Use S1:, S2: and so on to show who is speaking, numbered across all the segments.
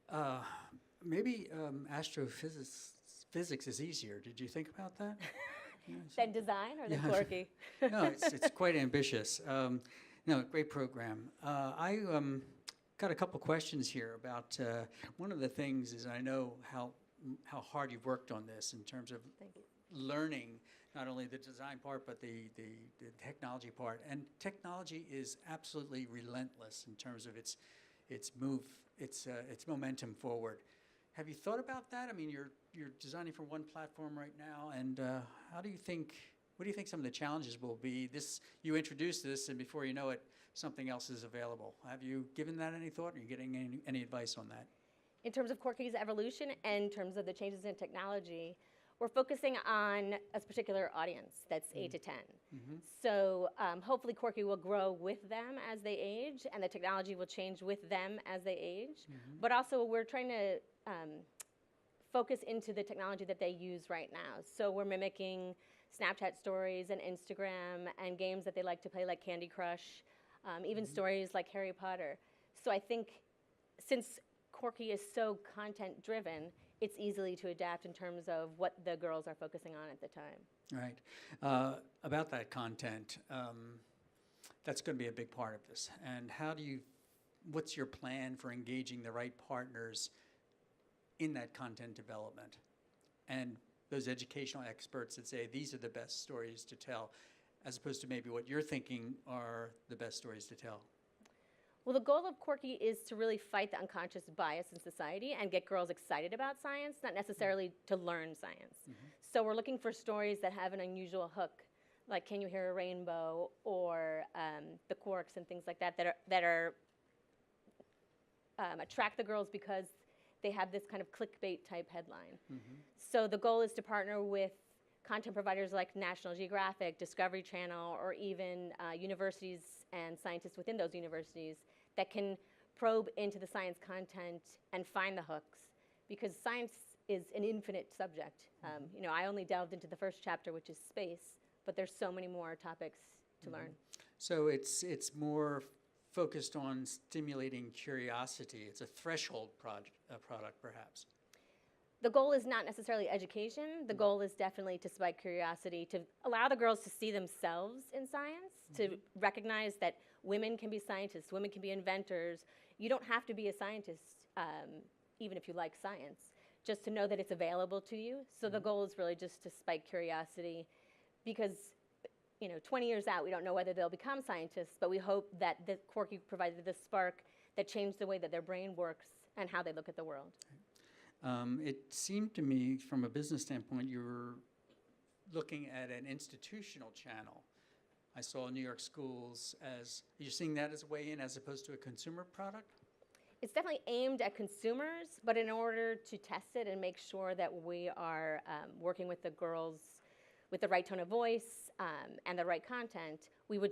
S1: Uh, maybe astrophysics is easier. Did you think about that? Yeah,
S2: Then design or then
S1: Yeah.
S2: Corky?
S1: No, it's quite ambitious. No, great program. I got a couple questions here about one of the things is I know how hard you've worked on this in terms of
S2: Thank you.
S1: learning not only the design part but the technology part. And technology is absolutely relentless in terms of its momentum forward. Have you thought about that? I mean, you're designing for one platform right now, and what do you think some of the challenges will be? You introduced this, and before you know it, something else is available. Have you given that any thought? Are you getting any advice on that?
S2: In terms of Corky's evolution and in terms of the changes in technology, we're focusing on a particular audience that's 8 to 10.
S1: Mm-hmm.
S2: So hopefully Corky will grow with them as they age, and the technology will change with them as they age.
S1: Mm-hmm.
S2: But also we're trying to focus into the technology that they use right now. So we're mimicking Snapchat stories and Instagram and games that they like to play like Candy Crush, even stories like Harry Potter. So I think since Corky is so content driven, it's easily to adapt in terms of what the girls are focusing on at the time.
S1: Right. About that content, that's going to be a big part of this. And what's your plan for engaging the right partners in that content development? And those educational experts that say these are the best stories to tell, as opposed to maybe what you're thinking are the best stories to tell.
S2: Well, the goal of Corky is to really fight the unconscious bias in society and get girls excited about science, not necessarily to learn science.
S1: Mm-hmm.
S2: So we're looking for stories that have an unusual hook, like Can You Hear a Rainbow, or the Quarks and things like that, that are attract the girls because they have this kind of clickbait type headline.
S1: Mm-hmm.
S2: So the goal is to partner with content providers like National Geographic, Discovery Channel, or even universities and scientists within those universities that can probe into the science content and find the hooks, because science is an infinite subject. I only delved into the first chapter, which is space, but there's so many more topics to learn.
S1: So it's more focused on stimulating curiosity. It's a threshold product, perhaps.
S2: The goal is not necessarily education. The goal is definitely to spike curiosity, to allow the girls to see themselves in science, to recognize that women can be scientists, women can be inventors. You don't have to be a scientist, even if you like science, just to know that it's available to you. So the goal is really just to spike curiosity, because 20 years out, we don't know whether they'll become scientists, but we hope that the Corky provided the spark that changed the way that their brain works and how they look at the world.
S1: It seemed to me, from a business standpoint, you were looking at an institutional channel. I saw New York schools you're seeing that as a way in as opposed to a consumer product?
S2: It's definitely aimed at consumers, but in order to test it and make sure that we are working with the girls with the right tone of voice and the right content, we have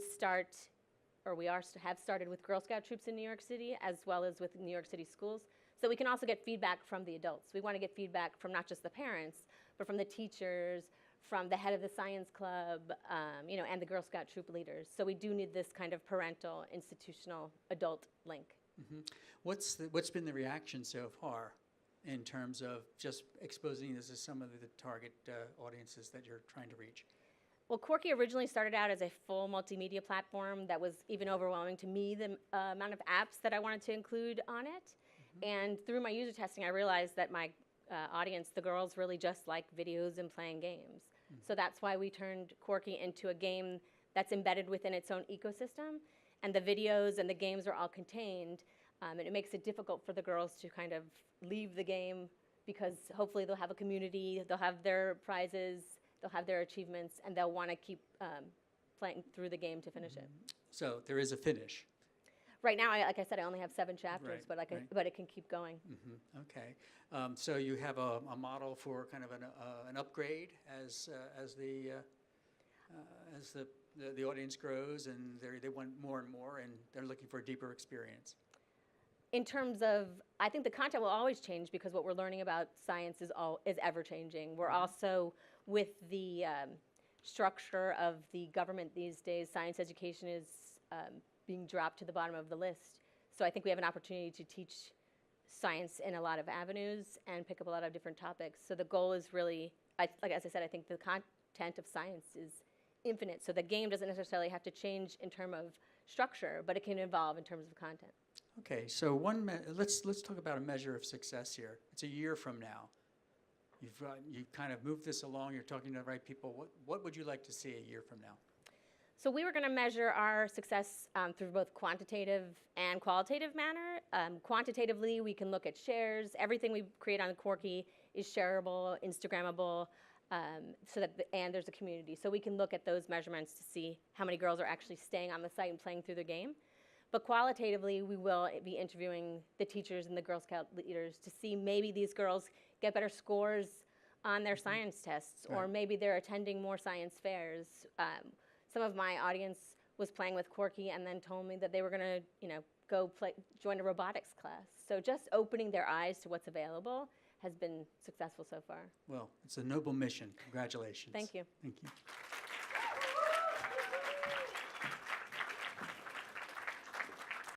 S2: started with Girl Scout troops in New York City, as well as with New York City schools. So we can also get feedback from the adults. We want to get feedback from not just the parents, but from the teachers, from the head of the science club, and the Girl Scout troop leaders. So we do need this kind of parental, institutional, adult link.
S1: Mm-hmm. What's been the reaction so far in terms of just exposing this to some of the target audiences that you're trying to reach?
S2: Well, Corky originally started out as a full multimedia platform that was even overwhelming to me, the amount of apps that I wanted to include on it. And through my user testing, I realized that my audience, the girls, really just like videos and playing games. So that's why we turned Corky into a game that's embedded within its own ecosystem. And the videos and the games are all contained. And it makes it difficult for the girls to kind of leave the game, because hopefully they'll have a community, they'll have their prizes, they'll have their achievements, and they'll want to keep playing through the game to finish it.
S1: So there is a finish.
S2: Right now, like I said, I only have 7 chapters,
S1: Right,
S2: but it can keep going.
S1: Mm-hmm. Okay. So you have a model for kind of an upgrade as the audience grows, and they want more and more, and they're looking for a deeper experience.
S2: In terms of, I think the content will always change, because what we're learning about science is ever changing. We're also, with the structure of the government these days, science education is being dropped to the bottom of the list. So I think we have an opportunity to teach science in a lot of avenues and pick up a lot of different topics. So the goal is really, as I said, I think the content of science is infinite. So the game doesn't necessarily have to change in terms of structure, but it can evolve in terms of content.
S1: Okay, so let's talk about a measure of success here. It's a year from now. You've kind of moved this along. You're talking to the right people. What would you like to see a year from now?
S2: So we were going to measure our success through both quantitative and qualitative manner. Quantitatively, we can look at shares. Everything we create on Quirky is shareable, Instagrammable, and there's a community. So we can look at those measurements to see how many girls are actually staying on the site and playing through the game. But qualitatively, we will be interviewing the teachers and the Girl Scout leaders to see maybe these girls get better scores on their science tests, or maybe they're attending more science fairs. Some of my audience was playing with Quirky and then told me that they were going to, join a robotics class. So just opening their eyes to what's available has been successful so far.
S1: Well, it's a noble mission. Congratulations.
S2: Thank you.
S1: Thank you.